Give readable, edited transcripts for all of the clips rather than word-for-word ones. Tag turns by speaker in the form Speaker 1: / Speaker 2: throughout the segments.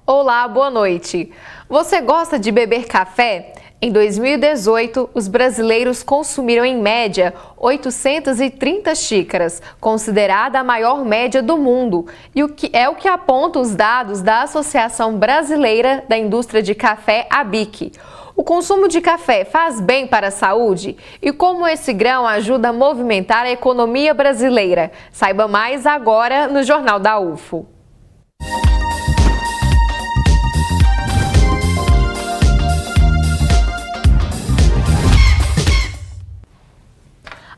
Speaker 1: Olá, boa noite. Você gosta de beber café? Em 2018, os brasileiros consumiram em média 830 xícaras, considerada a maior média do mundo, e o que apontam os dados da Associação Brasileira da Indústria de Café, ABIC. O consumo de café faz bem para a saúde? E como esse grão ajuda a movimentar a economia brasileira? Saiba mais agora no Jornal da UFO.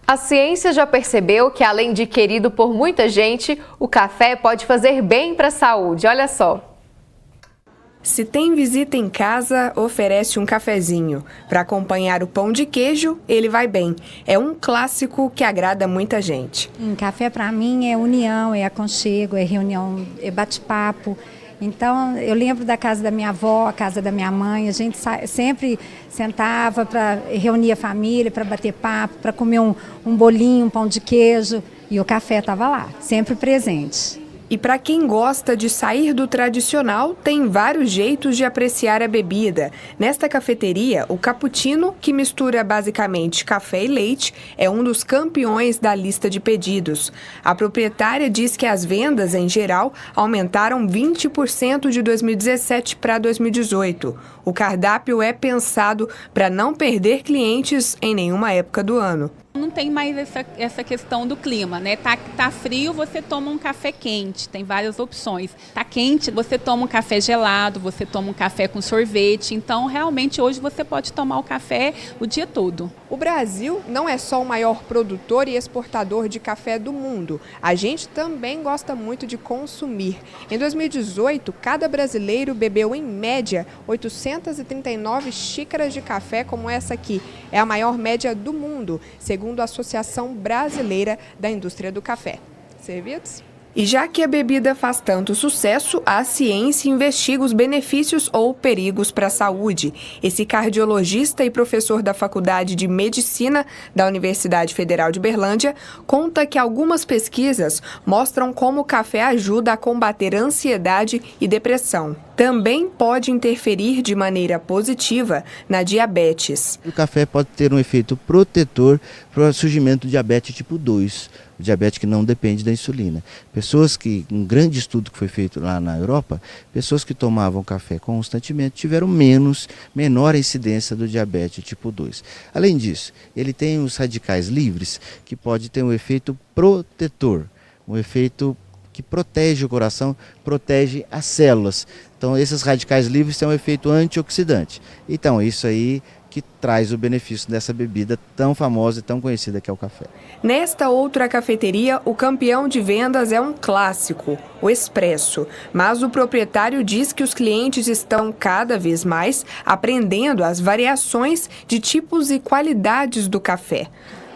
Speaker 1: A ciência já percebeu que, além de querido por muita gente, o café pode fazer bem para a saúde. Olha só.
Speaker 2: Se tem visita em casa, oferece um cafezinho. Para acompanhar o pão de queijo, ele vai bem. É um clássico que agrada muita gente.
Speaker 3: Café para mim é união, é aconchego, é reunião, é bate-papo. Então, eu lembro da casa da minha avó, a casa da minha mãe, a gente sempre sentava para reunir a família, para bater papo, para comer um bolinho, um pão de queijo, e o café estava lá, sempre presente.
Speaker 2: E para quem gosta de sair do tradicional, tem vários jeitos de apreciar a bebida. Nesta cafeteria, o cappuccino, que mistura basicamente café e leite, é um dos campeões da lista de pedidos. A proprietária diz que as vendas, em geral, aumentaram 20% de 2017 para 2018. O cardápio é pensado para não perder clientes em nenhuma época do ano.
Speaker 4: Não tem mais essa questão do clima, né? Tá frio, você toma um café quente, tem várias opções. Tá quente, você toma um café gelado, você toma um café com sorvete. Então, realmente, hoje você pode tomar o café o dia todo.
Speaker 2: O Brasil não é só o maior produtor e exportador de café do mundo. A gente também gosta muito de consumir. Em 2018, cada brasileiro bebeu, em média, 839 xícaras de café como essa aqui. É a maior média do mundo, segundo a Associação Brasileira da Indústria do Café. Servidos? E já que a bebida faz tanto sucesso, a ciência investiga os benefícios ou perigos para a saúde. Esse cardiologista e professor da Faculdade de Medicina da Universidade Federal de Berlândia conta que algumas pesquisas mostram como o café ajuda a combater ansiedade e depressão. Também pode interferir de maneira positiva na diabetes.
Speaker 5: O café pode ter um efeito protetor para o surgimento do diabetes tipo 2, o diabetes que não depende da insulina. Pessoas que, um grande estudo que foi feito lá na Europa, pessoas que tomavam café constantemente tiveram menor incidência do diabetes tipo 2. Além disso, ele tem os radicais livres, que pode ter um efeito protetor, um efeito que protege o coração, protege as células. Então, esses radicais livres têm um efeito antioxidante. Então, isso aí que traz o benefício dessa bebida tão famosa e tão conhecida que é o café.
Speaker 2: Nesta outra cafeteria, o campeão de vendas é um clássico, o expresso. Mas o proprietário diz que os clientes estão cada vez mais aprendendo as variações de tipos e qualidades do café.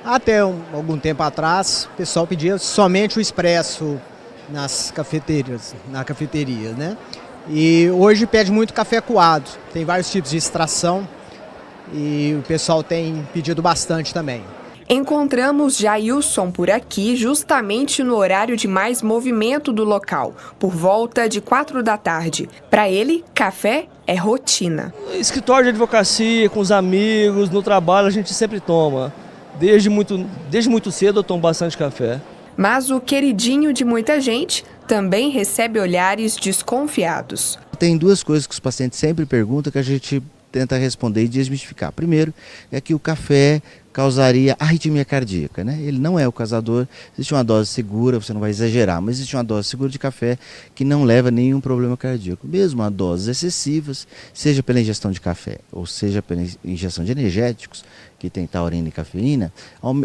Speaker 6: Até algum tempo atrás, o pessoal pedia somente o expresso na cafeteria, né? E hoje pede muito café coado, tem vários tipos de extração e o pessoal tem pedido bastante também.
Speaker 2: Encontramos Jailson por aqui justamente no horário de mais movimento do local, por volta de 4 da tarde. Para ele, café é rotina.
Speaker 7: Escritório de advocacia, com os amigos, no trabalho a gente sempre toma. Desde muito cedo eu tomo bastante café.
Speaker 2: Mas o queridinho de muita gente também recebe olhares desconfiados.
Speaker 5: Tem duas coisas que os pacientes sempre perguntam que a gente tenta responder e desmistificar. Primeiro, é que o café causaria arritmia cardíaca, né? Ele não é o causador, existe uma dose segura, você não vai exagerar, mas existe uma dose segura de café que não leva a nenhum problema cardíaco. Mesmo a doses excessivas, seja pela ingestão de café ou seja pela ingestão de energéticos, que tem taurina e cafeína,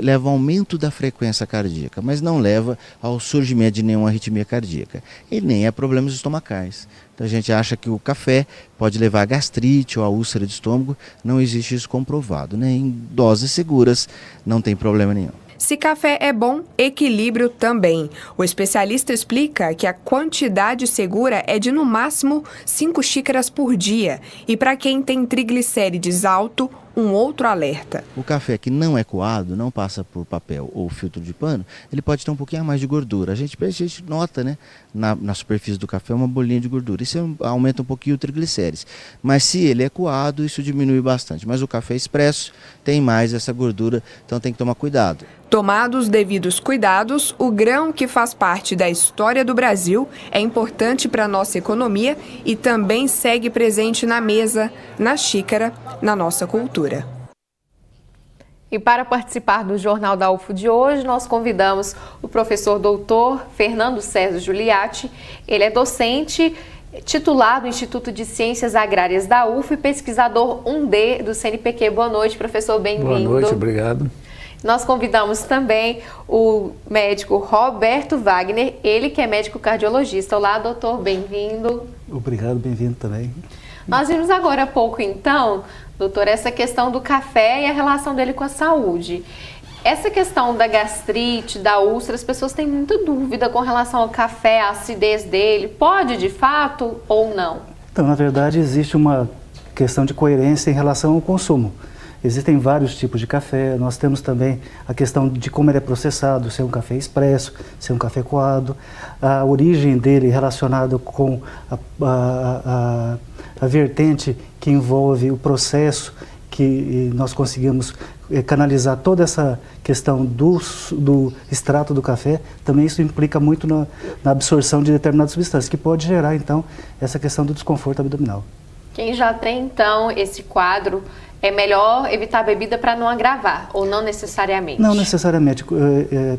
Speaker 5: leva ao aumento da frequência cardíaca, mas não leva ao surgimento de nenhuma arritmia cardíaca e nem a problemas estomacais. Então a gente acha que o café pode levar a gastrite ou a úlcera de estômago, não existe isso comprovado, né? Em doses seguras não tem problema nenhum.
Speaker 2: Se café é bom, equilíbrio também. O especialista explica que a quantidade segura é de no máximo 5 xícaras por dia. E para quem tem triglicérides alto, um outro alerta.
Speaker 5: O café que não é coado, não passa por papel ou filtro de pano, ele pode ter um pouquinho a mais de gordura. A gente nota, né, na superfície do café uma bolinha de gordura. Isso aumenta um pouquinho o triglicérides. Mas se ele é coado, isso diminui bastante. Mas o café expresso tem mais essa gordura, então tem que tomar cuidado.
Speaker 2: Tomados os devidos cuidados, o grão, que faz parte da história do Brasil, é importante para a nossa economia e também segue presente na mesa, na xícara, na nossa cultura.
Speaker 1: E para participar do Jornal da UFO de hoje, nós convidamos o professor doutor Fernando César Giuliatti. Ele é docente titular do Instituto de Ciências Agrárias da UFO e pesquisador 1D do CNPq. Boa noite, professor, bem-vindo.
Speaker 8: Boa noite, obrigado.
Speaker 1: Nós convidamos também o médico Roberto Wagner, ele que é médico cardiologista. Olá, doutor, bem-vindo.
Speaker 8: Obrigado, bem-vindo também.
Speaker 1: Nós vimos agora há pouco, então, doutor, essa questão do café e a relação dele com a saúde. Essa questão da gastrite, da úlcera, as pessoas têm muita dúvida com relação ao café, a acidez dele. Pode, de fato, ou não?
Speaker 8: Então, na verdade, existe uma questão de coerência em relação ao consumo. Existem vários tipos de café, nós temos também a questão de como ele é processado, se é um café expresso, se é um café coado, a origem dele relacionada com a vertente que envolve o processo que nós conseguimos canalizar toda essa questão do extrato do café. Também isso implica muito na absorção de determinadas substâncias, que pode gerar, então, essa questão do desconforto abdominal.
Speaker 1: Quem já tem, então, esse quadro, é melhor evitar a bebida para não agravar, ou não necessariamente?
Speaker 8: Não necessariamente.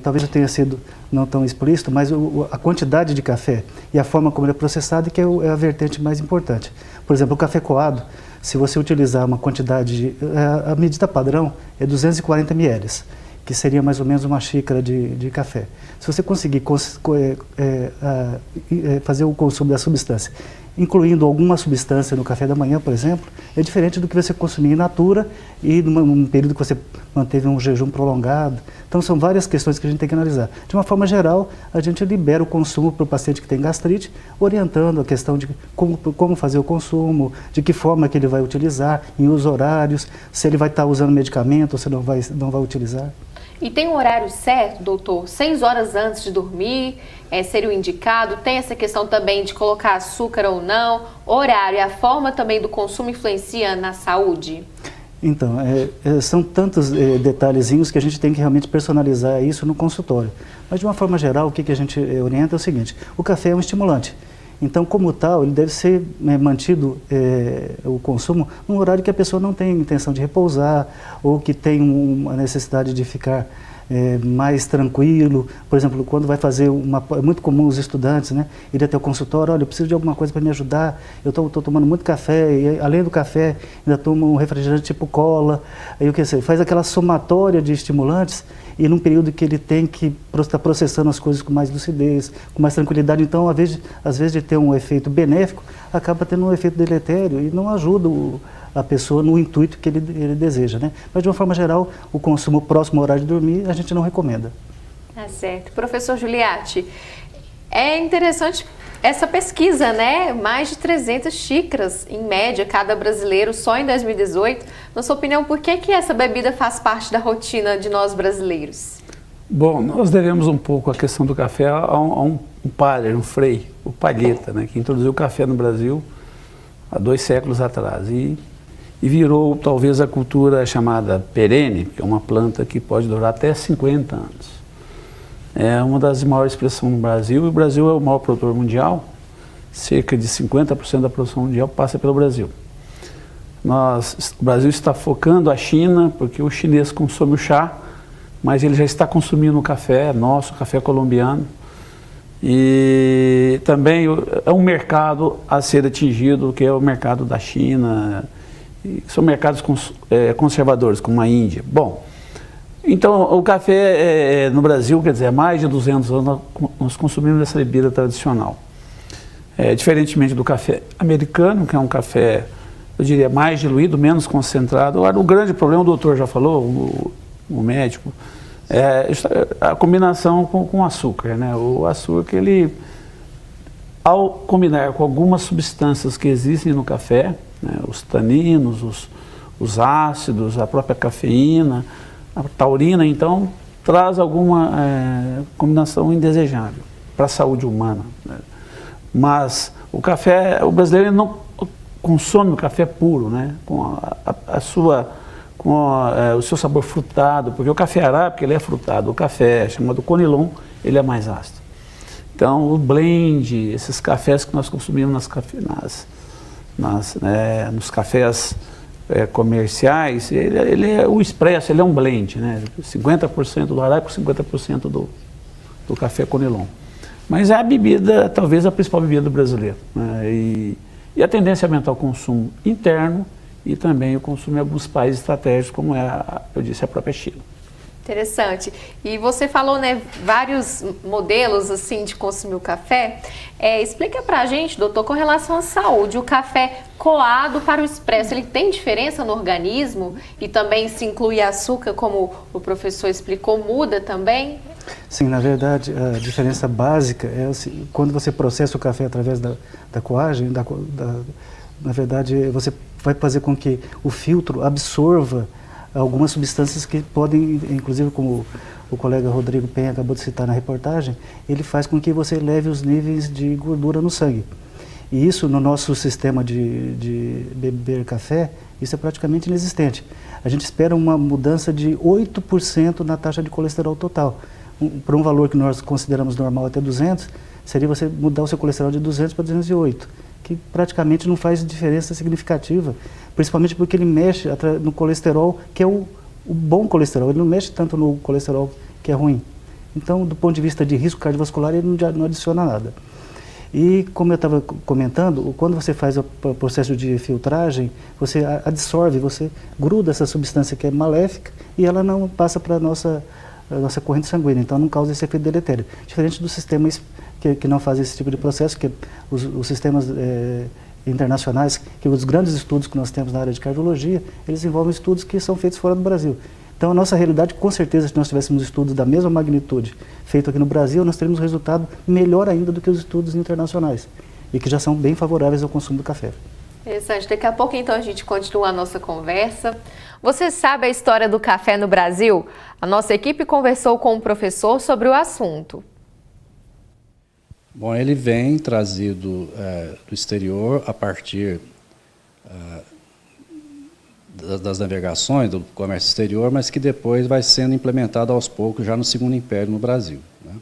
Speaker 8: Talvez eu tenha sido não tão explícito, mas a quantidade de café e a forma como ele é processado que é a vertente mais importante. Por exemplo, o café coado, se você utilizar uma quantidade, a medida padrão é 240 ml, que seria mais ou menos uma xícara de café. Se você conseguir fazer o consumo da substância, incluindo alguma substância no café da manhã, por exemplo, é diferente do que você consumir in natura e num período que você manteve um jejum prolongado. Então, são várias questões que a gente tem que analisar. De uma forma geral, a gente libera o consumo para o paciente que tem gastrite, orientando a questão de como fazer o consumo, de que forma que ele vai utilizar, em os horários, se ele vai estar usando medicamento ou se não vai utilizar.
Speaker 1: E tem um horário certo, doutor? 6 horas antes de dormir seria o indicado? Tem essa questão também de colocar açúcar ou não? Horário e a forma também do consumo influencia na saúde?
Speaker 8: Então, são tantos detalhezinhos que a gente tem que realmente personalizar isso no consultório. Mas, de uma forma geral, o que a gente orienta é o seguinte: o café é um estimulante. Então, como tal, ele deve ser mantido, o consumo, num horário que a pessoa não tem intenção de repousar ou que tem uma necessidade de ficar mais tranquilo. Por exemplo, quando vai fazer é muito comum os estudantes, né, ir até o consultório: olha, eu preciso de alguma coisa para me ajudar, eu estou tomando muito café, e além do café, ainda tomo um refrigerante tipo cola, aí o que sei, faz aquela somatória de estimulantes, e num período que ele tem que estar processando as coisas com mais lucidez, com mais tranquilidade. Então, às vezes de ter um efeito benéfico, acaba tendo um efeito deletério e não ajuda a pessoa no intuito que ele deseja, né? Mas, de uma forma geral, o consumo próximo ao horário de dormir, a gente não recomenda.
Speaker 1: Tá certo. Professor Giuliatti, é interessante essa pesquisa, né? Mais de 300 xícaras, em média, cada brasileiro, só em 2018. Na sua opinião, por que essa bebida faz parte da rotina de nós brasileiros?
Speaker 9: Bom, nós devemos um pouco a questão do café a um padre, um frei, o Palheta, né? Que introduziu o café no Brasil há 2 séculos atrás. E virou, talvez, a cultura chamada perene, que é uma planta que pode durar até 50 anos. É uma das maiores expressões no Brasil, e o Brasil é o maior produtor mundial. Cerca de 50% da produção mundial passa pelo Brasil. O Brasil está focando a China, porque o chinês consome o chá, mas ele já está consumindo o café nosso, o café colombiano. E também é um mercado a ser atingido, que é o mercado da China. São mercados conservadores, como a Índia. Bom, então o café no Brasil, quer dizer, há mais de 200 anos nós consumimos essa bebida tradicional. Diferentemente do café americano, que é um café, eu diria, mais diluído, menos concentrado. Agora, o grande problema, o doutor já falou, o médico, é a combinação com açúcar, né? O açúcar, ele, ao combinar com algumas substâncias que existem no café, né, os taninos, os ácidos, a própria cafeína, a taurina, então traz alguma combinação indesejável para a saúde humana, né? Mas o café, o brasileiro não consome o café puro, né? Com o seu sabor frutado, porque o café arábica ele é frutado, o café chamado conilon ele é mais ácido. Então o blend, esses cafés que nós consumimos nos cafés comerciais, ele é o expresso, ele é um blend, né? 50% do arábica, 50% do café conilon. Mas é a bebida, talvez a principal bebida brasileira, né? E a tendência aumenta o consumo interno e também o consumo em alguns países estratégicos, como eu disse, a própria China.
Speaker 1: Interessante. E você falou, né, vários modelos assim de consumir o café. Explica pra gente, doutor, com relação à saúde, o café coado para o expresso, ele tem diferença no organismo? E também se inclui açúcar, como o professor explicou, muda também?
Speaker 8: Sim, na verdade, a diferença básica é assim, quando você processa o café através da coagem, na verdade, você vai fazer com que o filtro absorva algumas substâncias que podem, inclusive como o colega Rodrigo Penha acabou de citar na reportagem, ele faz com que você eleve os níveis de gordura no sangue. E isso no nosso sistema de beber café, isso é praticamente inexistente. A gente espera uma mudança de 8% na taxa de colesterol total. Para um valor que nós consideramos normal até 200, seria você mudar o seu colesterol de 200 para 208, que praticamente não faz diferença significativa, principalmente porque ele mexe no colesterol, que é o bom colesterol, ele não mexe tanto no colesterol que é ruim. Então, do ponto de vista de risco cardiovascular, ele não adiciona nada. E, como eu estava comentando, quando você faz o processo de filtragem, você absorve, você gruda essa substância que é maléfica e ela não passa para a nossa corrente sanguínea, então não causa esse efeito deletério. Diferente dos sistemas que não fazem esse tipo de processo, que os sistemas internacionais, que os grandes estudos que nós temos na área de cardiologia, eles envolvem estudos que são feitos fora do Brasil. Então, a nossa realidade, com certeza, se nós tivéssemos estudos da mesma magnitude feitos aqui no Brasil, nós teríamos um resultado melhor ainda do que os estudos internacionais, e que já são bem favoráveis ao consumo do café.
Speaker 1: Interessante. Daqui a pouco, então, a gente continua a nossa conversa. Você sabe a história do café no Brasil? A nossa equipe conversou com um professor sobre o assunto.
Speaker 10: Bom, ele vem trazido do exterior a partir das navegações, do comércio exterior, mas que depois vai sendo implementado aos poucos já no Segundo Império no Brasil, né?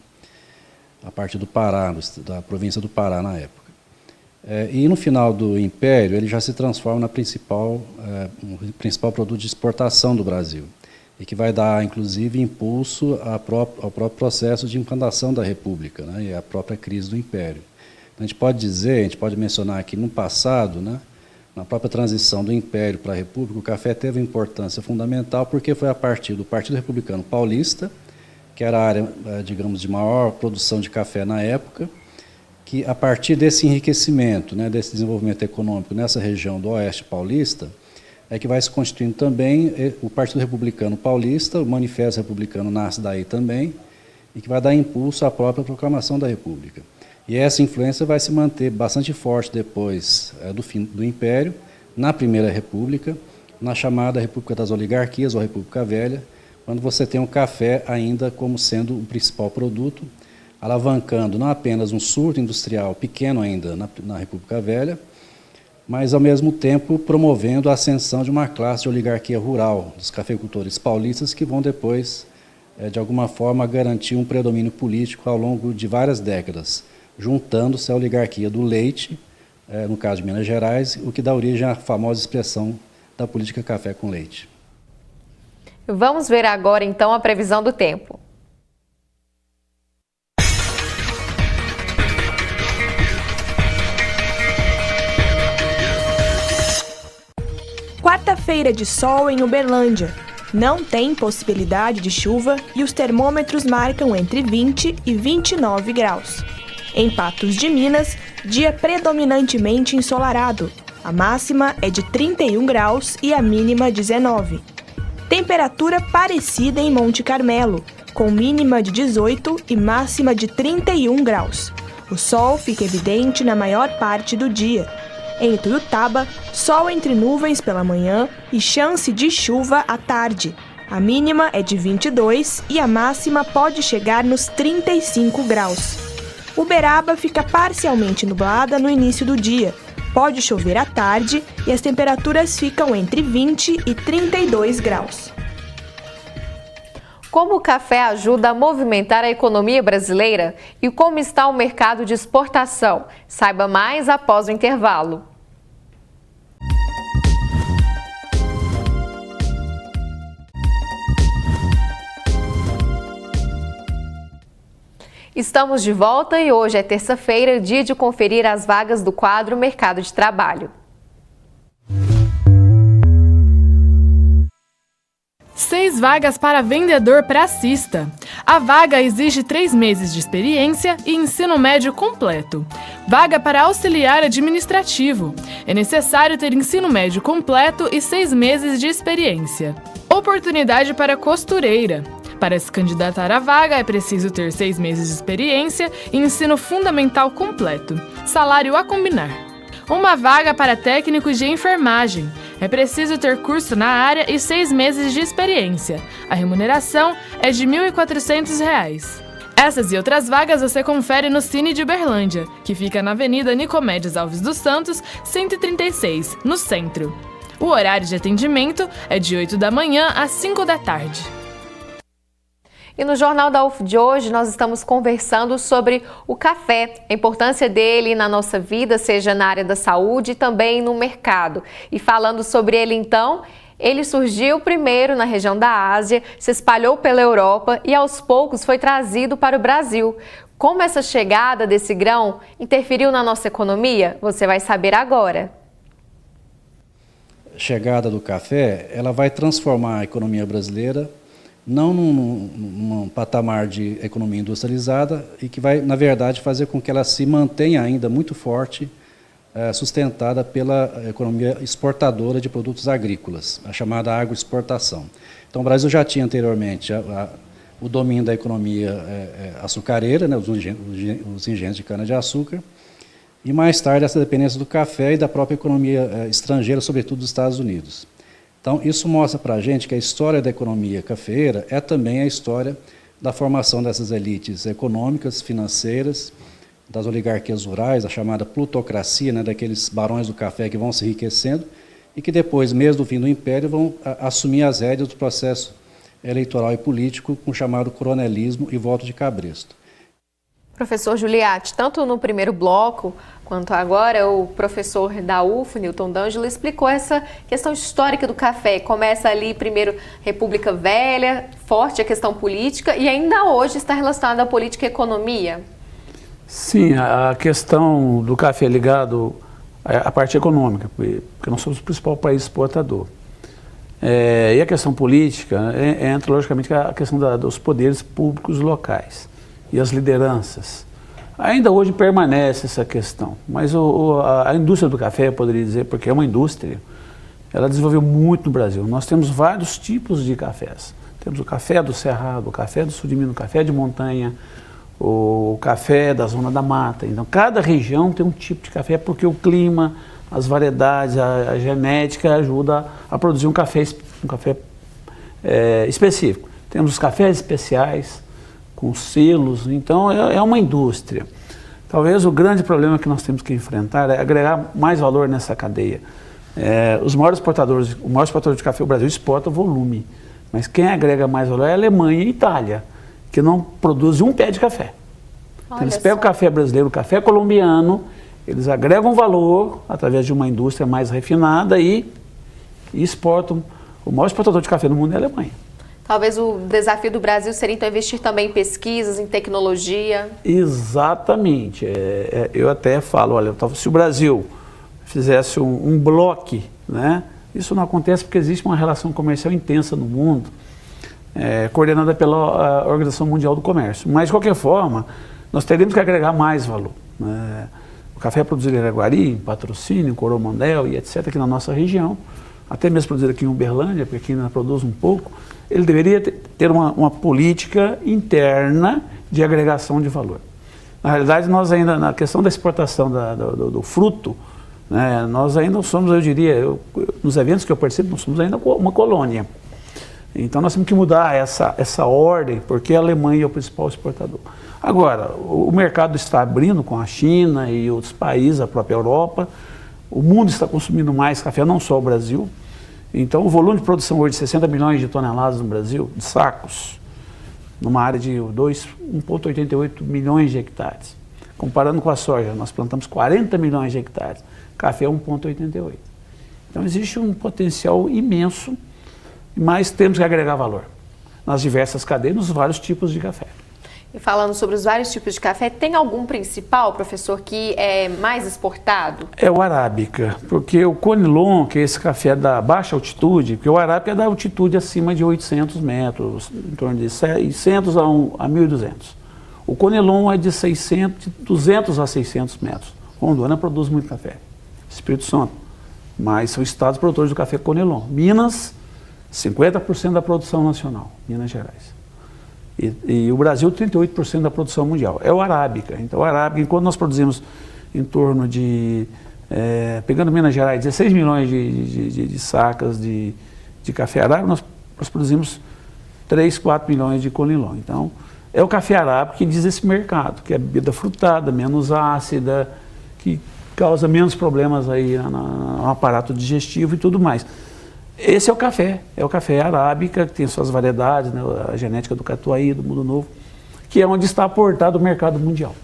Speaker 10: A partir do Pará, da província do Pará na época. E no final do Império ele já se transforma no principal produto de exportação do Brasil, e que vai dar, inclusive, impulso ao próprio processo de implantação da República, né, e à própria crise do Império. Então, a gente pode mencionar aqui no passado, né, na própria transição do Império para a República, o café teve importância fundamental porque foi a partir do Partido Republicano Paulista, que era a área, digamos, de maior produção de café na época, que a partir desse enriquecimento, né, desse desenvolvimento econômico nessa região do Oeste Paulista, é que vai se constituindo também o Partido Republicano Paulista, o Manifesto Republicano nasce daí também, e que vai dar impulso à própria proclamação da República. E essa influência vai se manter bastante forte depois do fim do Império, na Primeira República, na chamada República das Oligarquias, ou República Velha, quando você tem o café ainda como sendo o principal produto, alavancando não apenas um surto industrial pequeno ainda na República Velha, mas, ao mesmo tempo, promovendo a ascensão de uma classe de oligarquia rural, dos cafeicultores paulistas, que vão depois, de alguma forma, garantir um predomínio político ao longo de várias décadas, juntando-se à oligarquia do leite, no caso de Minas Gerais, o que dá origem à famosa expressão da política café com leite.
Speaker 1: Vamos ver agora, então, a previsão do tempo.
Speaker 11: Quarta-feira de sol em Uberlândia. Não tem possibilidade de chuva e os termômetros marcam entre 20 e 29 graus. Em Patos de Minas, dia predominantemente ensolarado. A máxima é de 31 graus e a mínima 19. Temperatura parecida em Monte Carmelo, com mínima de 18 e máxima de 31 graus. O sol fica evidente na maior parte do dia. Em Ituiutaba, sol entre nuvens pela manhã e chance de chuva à tarde. A mínima é de 22 e a máxima pode chegar nos 35 graus. Uberaba fica parcialmente nublada no início do dia. Pode chover à tarde e as temperaturas ficam entre 20 e 32 graus.
Speaker 1: Como o café ajuda a movimentar a economia brasileira e como está o mercado de exportação? Saiba mais após o intervalo. Estamos de volta e hoje é terça-feira, dia de conferir as vagas do quadro Mercado de Trabalho.
Speaker 12: 6 vagas para vendedor pracista. A vaga exige 3 meses de experiência e ensino médio completo. Vaga para auxiliar administrativo. É necessário ter ensino médio completo e 6 meses de experiência. Oportunidade para costureira. Para se candidatar à vaga, é preciso ter 6 meses de experiência e ensino fundamental completo. Salário a combinar. Uma vaga para técnicos de enfermagem. É preciso ter curso na área e 6 meses de experiência. A remuneração é de R$ 1.400. Essas e outras vagas você confere no Cine de Uberlândia, que fica na Avenida Nicomedes Alves dos Santos, 136, no centro. O horário de atendimento é de 8 da manhã às 5 da tarde.
Speaker 1: E no Jornal da UF de hoje nós estamos conversando sobre o café, a importância dele na nossa vida, seja na área da saúde e também no mercado. E falando sobre ele então, ele surgiu primeiro na região da Ásia, se espalhou pela Europa e aos poucos foi trazido para o Brasil. Como essa chegada desse grão interferiu na nossa economia? Você vai saber agora.
Speaker 10: A chegada do café, ela vai transformar a economia brasileira não num patamar de economia industrializada e que vai, na verdade, fazer com que ela se mantenha ainda muito forte, sustentada pela economia exportadora de produtos agrícolas, a chamada agroexportação. Então, o Brasil já tinha anteriormente o domínio da economia açucareira, né, os engenhos de cana-de-açúcar, e mais tarde essa dependência do café e da própria economia estrangeira, sobretudo dos Estados Unidos. Então, isso mostra para a gente que a história da economia cafeeira é também a história da formação dessas elites econômicas, financeiras, das oligarquias rurais, a chamada plutocracia, né, daqueles barões do café que vão se enriquecendo e que depois, mesmo do fim do império, vão assumir as rédeas do processo eleitoral e político com o chamado coronelismo e voto de cabresto.
Speaker 1: Professor Juliatti, tanto no primeiro bloco quanto agora, o professor da UF, Newton D'Angelo, explicou essa questão histórica do café. Começa ali, primeiro, República Velha, forte a questão política, e ainda hoje está relacionada à política e economia.
Speaker 9: Sim, a questão do café ligado à parte econômica, porque nós somos o principal país exportador. E a questão política entra, logicamente, a questão dos poderes públicos locais e as lideranças. Ainda hoje permanece essa questão, mas a indústria do café, eu poderia dizer, porque é uma indústria, ela desenvolveu muito no Brasil. Nós temos vários tipos de cafés. Temos o café do Cerrado, o café do Sul de Minas, o café de montanha, o café da Zona da Mata. Então, cada região tem um tipo de café, porque o clima, as variedades, a genética ajuda a produzir um café específico. Temos os cafés especiais, com selos, então é uma indústria. Talvez o grande problema que nós temos que enfrentar é agregar mais valor nessa cadeia. O maior exportador de café, o Brasil, exporta volume, mas quem agrega mais valor é a Alemanha e a Itália, que não produzem um pé de café. Então, eles pegam o café brasileiro, o café colombiano, eles agregam valor através de uma indústria mais refinada e exportam. O maior exportador de café no mundo é a Alemanha.
Speaker 1: Talvez o desafio do Brasil seria então investir também em pesquisas, em tecnologia.
Speaker 9: Exatamente. Eu até falo, olha, se o Brasil fizesse um bloco, né? Isso não acontece porque existe uma relação comercial intensa no mundo, coordenada pela Organização Mundial do Comércio. Mas, de qualquer forma, nós teríamos que agregar mais valor. Né? O café é produzido em Araguari, em Patrocínio, em Coromandel e etc., aqui na nossa região, até mesmo produzido aqui em Uberlândia, porque aqui ainda produz um pouco, ele deveria ter uma política interna de agregação de valor. Na realidade, nós ainda, na questão da exportação do fruto, né? Nós ainda somos, eu diria, nos eventos que eu participo, nós somos ainda uma colônia. Então nós temos que mudar essa ordem, porque a Alemanha é o principal exportador. Agora, o mercado está abrindo com a China e outros países, a própria Europa. O mundo está consumindo mais café, não só o Brasil. Então o volume de produção hoje de 60 milhões de toneladas no Brasil, de sacos, numa área de 1,88 milhões de hectares. Comparando com a soja, nós plantamos 40 milhões de hectares, café 1,88. Então existe um potencial imenso, mas temos que agregar valor nas diversas cadeias, nos vários tipos de café.
Speaker 1: E falando sobre os vários tipos de café, tem algum principal, professor, que é mais exportado? É o Arábica, porque o Conilon, que é esse café da baixa altitude, porque o Arábica é da altitude acima de 800 metros, em torno de 600 a 1.200. O Conilon é de 200 a 600 metros. Rondônia produz muito café, Espírito Santo, mas são estados produtores do café Conilon. Minas, 50% da produção nacional, Minas Gerais. E o Brasil, 38% da produção mundial. É o Arábica. Então, o Arábica, enquanto nós produzimos em torno de, pegando Minas Gerais, 16 milhões de sacas de café Arábica, nós produzimos 3, 4 milhões de Conilon. Então, é o café Arábica que diz esse mercado, que é bebida frutada, menos ácida, que causa menos problemas aí no aparato digestivo e tudo mais. Esse é o café Arábica, que tem suas variedades, né, a genética do Catuai, do Mundo Novo, que é onde está aportado o mercado mundial.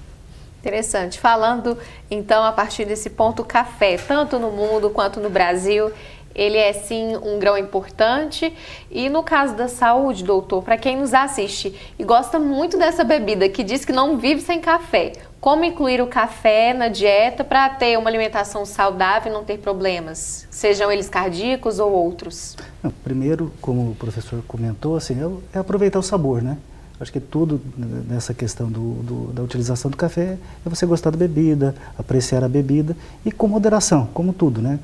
Speaker 1: Interessante. Falando, então, a partir desse ponto, o café, tanto no mundo quanto no Brasil, ele é, sim, um grão importante. E no caso da saúde, doutor, para quem nos assiste e gosta muito dessa bebida, que diz que não vive sem café, como incluir o café na dieta para ter uma alimentação saudável e não ter problemas, sejam eles cardíacos ou outros?
Speaker 8: Não, primeiro, como o professor comentou, assim, é aproveitar o sabor, né? Acho que tudo nessa questão da utilização do café é você gostar da bebida, apreciar a bebida e com moderação, como tudo, né?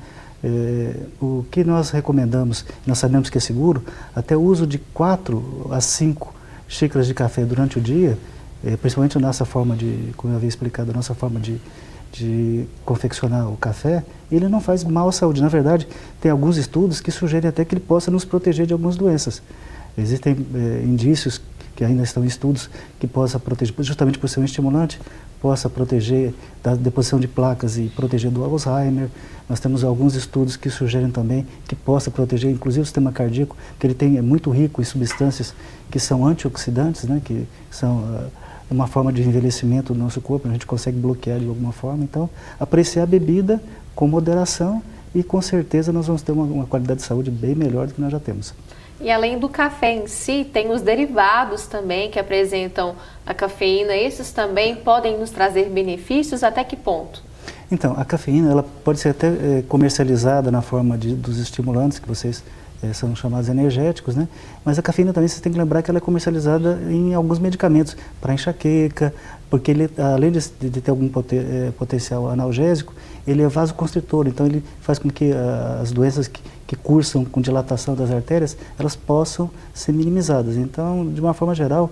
Speaker 8: O que nós recomendamos, nós sabemos que é seguro, até o uso de 4 a 5 xícaras de café durante o dia, principalmente a nossa forma de, como eu havia explicado, a nossa forma de confeccionar o café, ele não faz mal à saúde. Na verdade, tem alguns estudos que sugerem até que ele possa nos proteger de algumas doenças. Existem indícios que ainda estão em estudos que possa proteger, justamente por ser um estimulante, possa proteger da deposição de placas e proteger do Alzheimer. Nós temos alguns estudos que sugerem também que possa proteger, inclusive, o sistema cardíaco, que ele é muito rico em substâncias que são antioxidantes, né, que são uma forma de envelhecimento do nosso corpo, a gente consegue bloquear de alguma forma. Então, apreciar a bebida com moderação e, com certeza, nós vamos ter uma qualidade de saúde bem melhor do que nós já temos.
Speaker 1: E além do café em si, tem os derivados também que apresentam a cafeína. Esses também podem nos trazer benefícios? Até que ponto?
Speaker 8: Então, a cafeína ela pode ser até comercializada na forma dos estimulantes, que vocês são chamados energéticos, né? Mas a cafeína também, vocês têm que lembrar que ela é comercializada em alguns medicamentos para enxaqueca, porque ele, além de ter algum potencial analgésico, ele é vasoconstritor, então ele faz com que as doenças que cursam com dilatação das artérias, elas possam ser minimizadas. Então, de uma forma geral,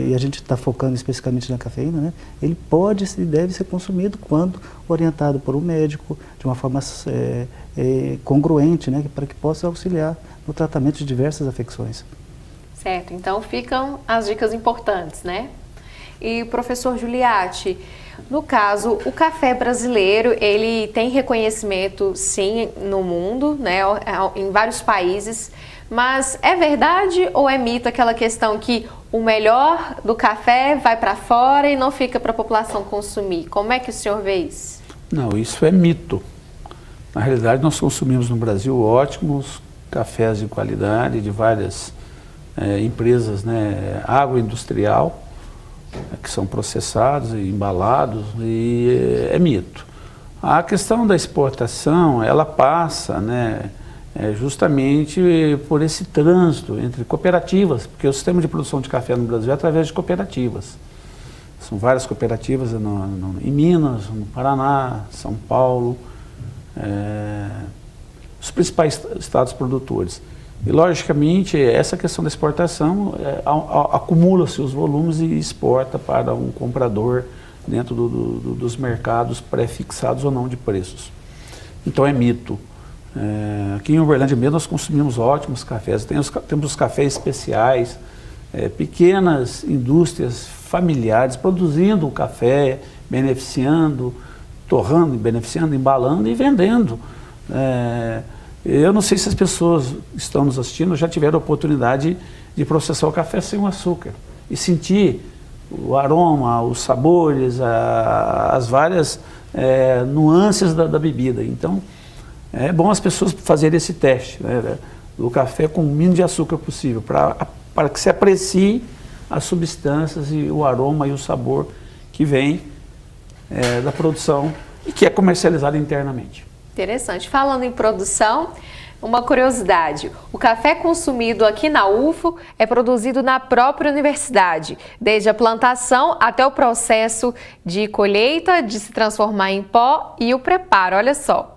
Speaker 8: e a gente está focando especificamente na cafeína, né, ele pode e deve ser consumido quando orientado por um médico, de uma forma congruente, né, para que possa auxiliar no tratamento de diversas afecções.
Speaker 1: Certo, então ficam as dicas importantes, né? E professor Giuliatti, no caso, o café brasileiro, ele tem reconhecimento, sim, no mundo, né, em vários países, mas é verdade ou é mito aquela questão que o melhor do café vai para fora e não fica para a população consumir? Como é que o senhor vê isso? Não, isso é mito. Na realidade, nós consumimos no Brasil ótimos cafés de qualidade de várias empresas, né, agroindustrial, que são processados e embalados, e é mito. A questão da exportação, ela passa, né, justamente por esse trânsito entre cooperativas, porque o sistema de produção de café no Brasil é através de cooperativas. São várias cooperativas em Minas, no Paraná, São Paulo, os principais estados produtores. E, logicamente, essa questão da exportação, acumula-se os volumes e exporta para um comprador dentro dos mercados pré-fixados ou não de preços.
Speaker 9: Então é mito. Aqui em Uberlândia mesmo nós consumimos ótimos cafés, temos os cafés especiais, pequenas indústrias familiares produzindo o café, beneficiando, torrando, beneficiando, embalando e vendendo. Eu não sei se as pessoas que estão nos assistindo já tiveram a oportunidade de processar o café sem o açúcar e sentir o aroma, os sabores, as várias nuances da bebida. Então, é bom as pessoas fazerem esse teste, né, do café com o mínimo de açúcar possível, para que se aprecie as substâncias e o aroma e o sabor que vem da produção e que é comercializado internamente.
Speaker 1: Interessante. Falando em produção, uma curiosidade, o café consumido aqui na UFO é produzido na própria universidade, desde a plantação até o processo de colheita, de se transformar em pó e o preparo, olha só.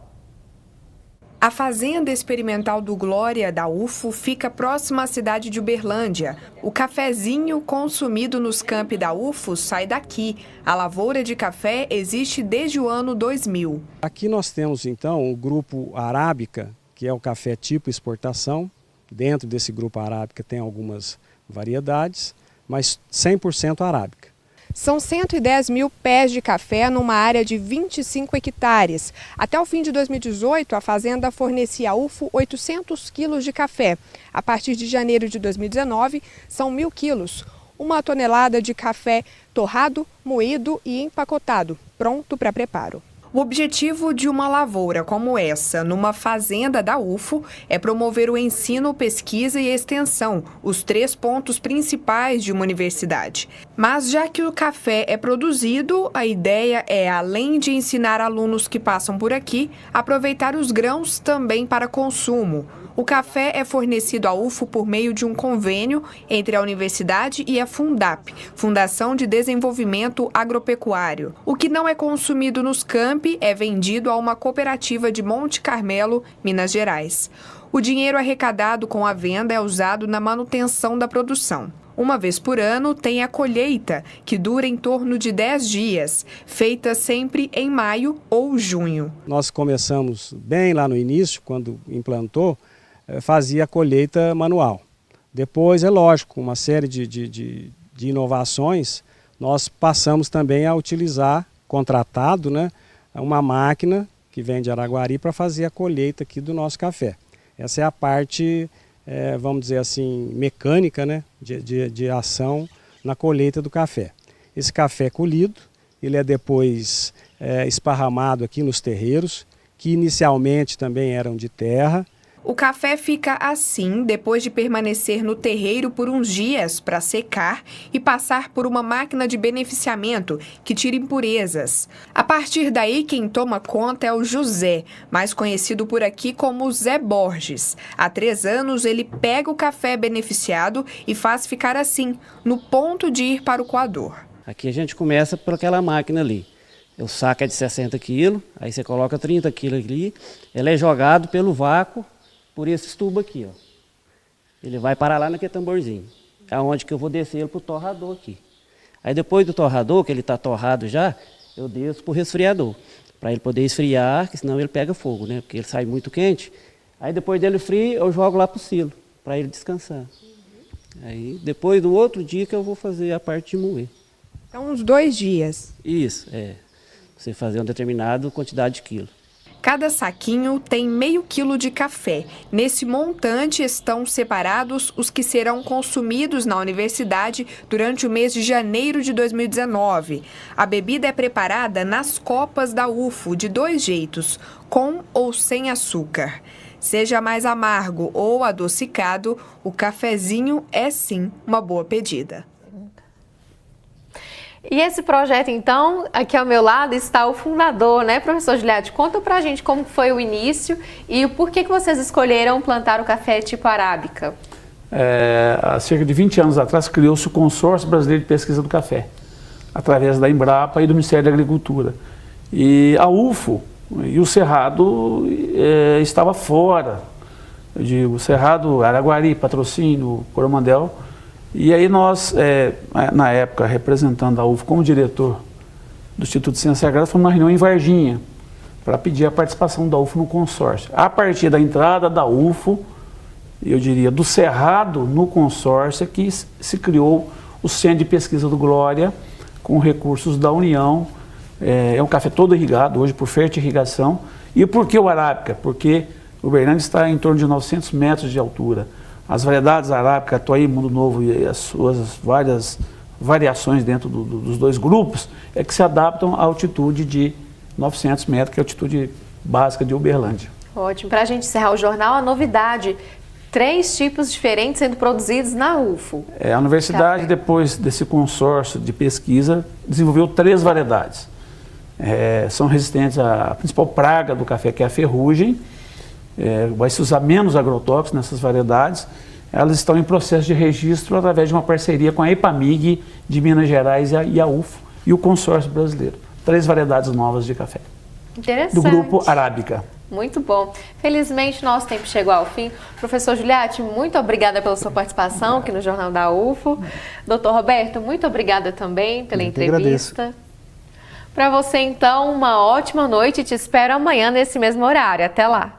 Speaker 2: A Fazenda Experimental do Glória, da UFO, fica próxima à cidade de Uberlândia. O cafezinho consumido nos campi da UFO sai daqui. A lavoura de café existe desde o ano 2000.
Speaker 13: Aqui nós temos, então, o grupo Arábica, que é o café tipo exportação. Dentro desse grupo Arábica tem algumas variedades, mas 100% Arábica.
Speaker 2: São 110 mil pés de café numa área de 25 hectares. Até o fim de 2018, a fazenda fornecia à UFO 800 quilos de café. A partir de janeiro de 2019, são 1.000 quilos. 1 tonelada de café torrado, moído e empacotado, pronto para preparo. O objetivo de uma lavoura como essa, numa fazenda da UFO, é promover o ensino, pesquisa e extensão, os 3 pontos principais de uma universidade. Mas já que o café é produzido, a ideia é, além de ensinar alunos que passam por aqui, aproveitar os grãos também para consumo. O café é fornecido à UFO por meio de um convênio entre a universidade e a Fundap, Fundação de Desenvolvimento Agropecuário. O que não é consumido nos campi é vendido a uma cooperativa de Monte Carmelo, Minas Gerais. O dinheiro arrecadado com a venda é usado na manutenção da produção. Uma vez por ano tem a colheita, que dura em torno de 10 dias, feita sempre em maio ou junho.
Speaker 13: Nós começamos bem lá no início, quando implantou, fazia a colheita manual. Depois, é lógico, uma série de inovações, nós passamos também a utilizar, contratado, né, uma máquina que vem de Araguari para fazer a colheita aqui do nosso café. Essa é a parte, vamos dizer assim, mecânica, né, de ação na colheita do café. Esse café é colhido, ele é depois esparramado aqui nos terreiros, que inicialmente também eram de terra.
Speaker 2: O café fica assim depois de permanecer no terreiro por uns dias para secar e passar por uma máquina de beneficiamento que tira impurezas. A partir daí, quem toma conta é o José, mais conhecido por aqui como Zé Borges. Há 3 anos, ele pega o café beneficiado e faz ficar assim, no ponto de ir para o coador.
Speaker 14: Aqui a gente começa por aquela máquina ali. O saco é de 60 quilos, aí você coloca 30 quilos ali, ele é jogado pelo vácuo, por esses tubos aqui, ó. Ele vai parar lá naquele tamborzinho. É onde que eu vou descer ele para o torrador aqui. Aí depois do torrador, que ele está torrado já, eu desço para o resfriador. Para ele poder esfriar, porque senão ele pega fogo, né? Porque ele sai muito quente. Aí depois dele frio, eu jogo lá para o silo, para ele descansar. Aí depois do outro dia que eu vou fazer a parte de moer.
Speaker 2: Então uns 2 dias.
Speaker 14: Isso, você fazer uma determinada quantidade de quilos.
Speaker 2: Cada saquinho tem meio quilo de café. Nesse montante estão separados os que serão consumidos na universidade durante o mês de janeiro de 2019. A bebida é preparada nas copas da UFO de 2 jeitos, com ou sem açúcar. Seja mais amargo ou adocicado, o cafezinho é sim uma boa pedida.
Speaker 1: E esse projeto, então, aqui ao meu lado está o fundador, né, professor Giliardi? Conta pra gente como foi o início e o porquê que vocês escolheram plantar o café tipo arábica.
Speaker 9: Há cerca de 20 anos atrás criou-se o Consórcio Brasileiro de Pesquisa do Café, através da Embrapa e do Ministério da Agricultura. E a UFO e o Cerrado estava fora. Eu digo, Cerrado, Araguari, Patrocínio, Coromandel. E aí nós, na época, representando a UFO como diretor do Instituto de Ciências Agrárias, fomos numa reunião em Varginha para pedir a participação da UFO no consórcio. A partir da entrada da UFO, eu diria, do Cerrado no consórcio, que se criou o Centro de Pesquisa do Glória, com recursos da União. É um café todo irrigado, hoje por fertirrigação. E por que o Arábica? Porque Uberlândia está em torno de 900 metros de altura. As variedades Arábica, Atuaí, Mundo Novo e as suas várias variações dentro dos dois grupos é que se adaptam à altitude de 900 metros, que é a altitude básica de Uberlândia.
Speaker 1: Ótimo. Para a gente encerrar o jornal, a novidade: 3 tipos diferentes sendo produzidos na UFO.
Speaker 9: A universidade, depois desse consórcio de pesquisa, desenvolveu 3 variedades. São resistentes à principal praga do café, que é a ferrugem. Vai se usar menos agrotóxicos nessas variedades. Elas estão em processo de registro através de uma parceria com a EPAMIG de Minas Gerais e a UFO e o consórcio brasileiro. 3 variedades novas de café.
Speaker 1: Interessante.
Speaker 9: Do grupo Arábica.
Speaker 1: Muito bom. Felizmente, nosso tempo chegou ao fim. Professor Giuliatti, muito obrigada pela sua participação aqui no Jornal da UFO. Doutor Roberto, muito obrigada também pela entrevista. Para você, então, uma ótima noite e te espero amanhã nesse mesmo horário. Até lá.